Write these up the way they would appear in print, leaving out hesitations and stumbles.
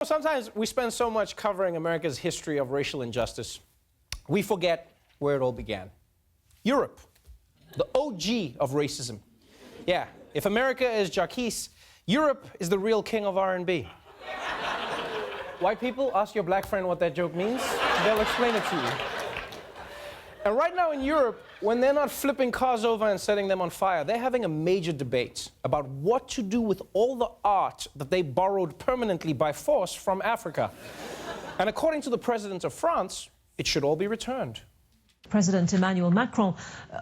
Sometimes we spend so much covering America's history of racial injustice, we forget where it all began. Europe, the OG of racism. Yeah, if America is Jarquis, Europe is the real king of R&B. White people, ask your black friend what that joke means. They'll explain it to you. And right now in Europe, when they're not flipping cars over and setting them on fire, they're having a major debate about what to do with all the art that they borrowed permanently by force from Africa. And according to the president of France, it should all be returned. President Emmanuel Macron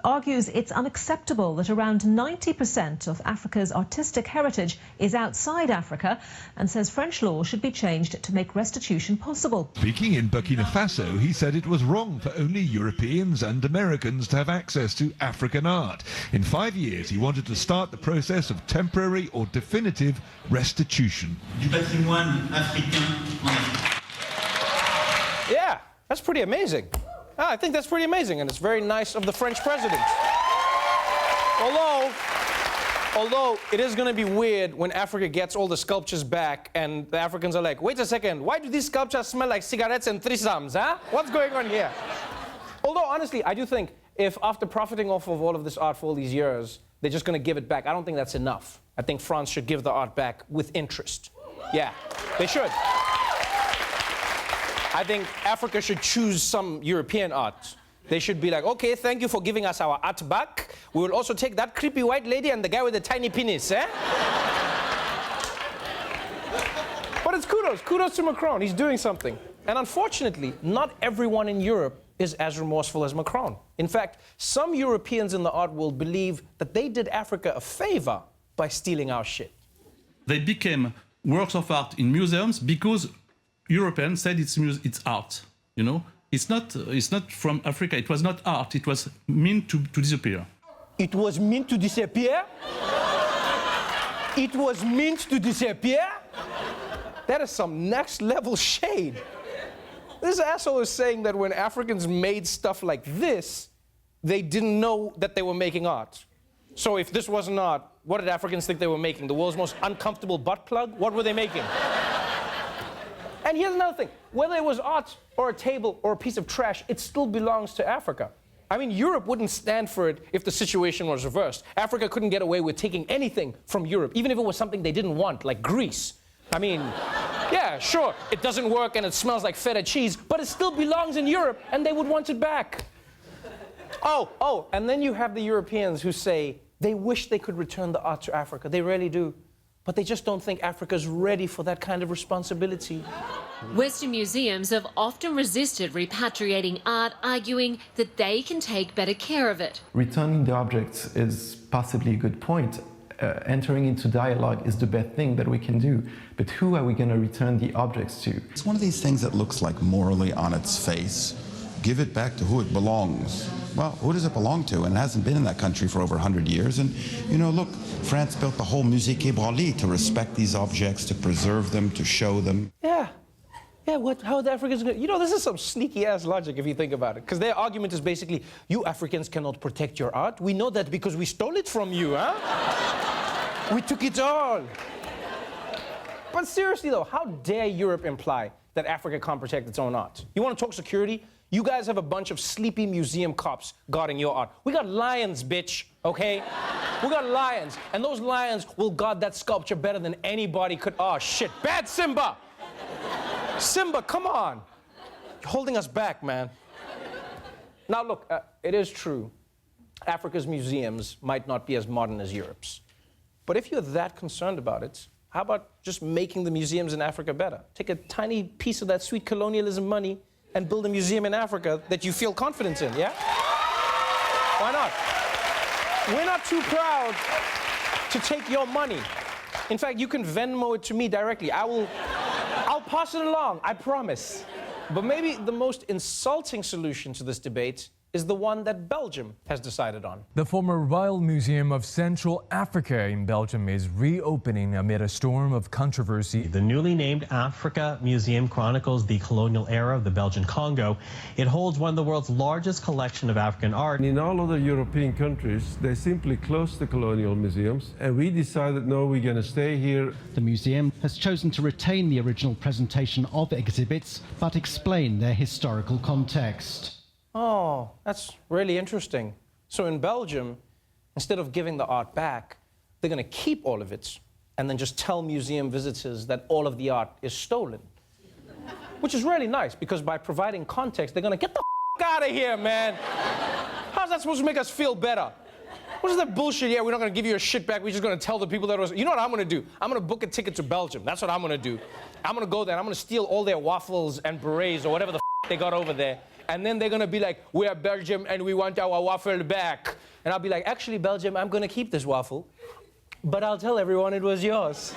argues it's unacceptable that around 90% of Africa's artistic heritage is outside Africa and says French law should be changed to make restitution possible. Speaking in Burkina Faso, he said it was wrong for only Europeans and Americans to have access to African art. In 5 years, he wanted to start the process of temporary or definitive restitution. Du patrimoine africain en Afrique. Yeah, that's pretty amazing. I think that's pretty amazing, and it's very nice of the French president. Although it is going to be weird when Africa gets all the sculptures back and the Africans are like, wait a second, why do these sculptures smell like cigarettes and threesomes, huh? What's going on here? Although, honestly, I do think if after profiting off of all of this art for all these years, they're just going to give it back, I don't think that's enough. I think France should give the art back with interest. Yeah, they should. I think Africa should choose some European art. They should be like, okay, thank you for giving us our art back. We will also take that creepy white lady and the guy with the tiny penis, eh? But it's kudos to Macron. He's doing something. And unfortunately, not everyone in Europe is as remorseful as Macron. In fact, some Europeans in the art world believe that they did Africa a favor by stealing our shit. They became works of art in museums because Europeans said it's art, you know? It's not from Africa. It was not art. It was meant to disappear. It was meant to disappear? It was meant to disappear? That is some next level shade. This asshole is saying that when Africans made stuff like this, they didn't know that they were making art. So if this wasn't art, what did Africans think they were making? The world's most uncomfortable butt plug? What were they making? And here's another thing. Whether it was art or a table or a piece of trash, it still belongs to Africa. I mean, Europe wouldn't stand for it if the situation was reversed. Africa couldn't get away with taking anything from Europe, even if it was something they didn't want, like Greece. I mean, yeah, sure, it doesn't work and it smells like feta cheese, but it still belongs in Europe, and they would want it back. Oh, and then you have the Europeans who say they wish they could return the art to Africa. They really do. But they just don't think Africa's ready for that kind of responsibility. Western museums have often resisted repatriating art, arguing that they can take better care of it. Returning the objects is possibly a good point. Entering into dialogue is the best thing that we can do. But who are we going to return the objects to? It's one of these things that looks like morally on its face. Give it back to who it belongs. Well, who does it belong to? And it hasn't been in that country for over 100 years. And, you know, look, France built the whole Musée Ébranlé to respect these objects, to preserve them, to show them. Yeah, how are the Africans going to... You know, this is some sneaky-ass logic if you think about it. Because their argument is basically, you Africans cannot protect your art. We know that because we stole it from you, huh? We took it all. But seriously, though, how dare Europe imply that Africa can't protect its own art? You want to talk security? You guys have a bunch of sleepy museum cops guarding your art. We got lions, bitch, okay? We got lions, and those lions will guard that sculpture better than anybody could. Oh, shit, bad Simba! Simba, come on! You're holding us back, man. Now, look, it is true. Africa's museums might not be as modern as Europe's. But if you're that concerned about it, how about just making the museums in Africa better? Take a tiny piece of that sweet colonialism money and build a museum in Africa that you feel confident in, yeah? Why not? We're not too proud to take your money. In fact, you can Venmo it to me directly. I'll pass it along, I promise. But maybe the most insulting solution to this debate is the one that Belgium has decided on. The former Royal Museum of Central Africa in Belgium is reopening amid a storm of controversy. The newly named Africa Museum chronicles the colonial era of the Belgian Congo. It holds one of the world's largest collection of African art. In all other European countries, they simply closed the colonial museums, and we decided, no, we're going to stay here. The museum has chosen to retain the original presentation of exhibits, but explain their historical context. Oh, that's really interesting. So in Belgium, instead of giving the art back, they're going to keep all of it and then just tell museum visitors that all of the art is stolen. Which is really nice, because by providing context, they're going to get the out of here, man. How's that supposed to make us feel better? What is that bullshit? Yeah, we're not going to give you your shit back. We're just going to tell the people that it was... You know what I'm going to do? I'm going to book a ticket to Belgium. That's what I'm going to do. I'm going to go there and I'm going to steal all their waffles and berets or whatever the they got over there. And then they're going to be like, we are Belgium and we want our waffle back. And I'll be like, actually, Belgium, I'm going to keep this waffle, but I'll tell everyone it was yours.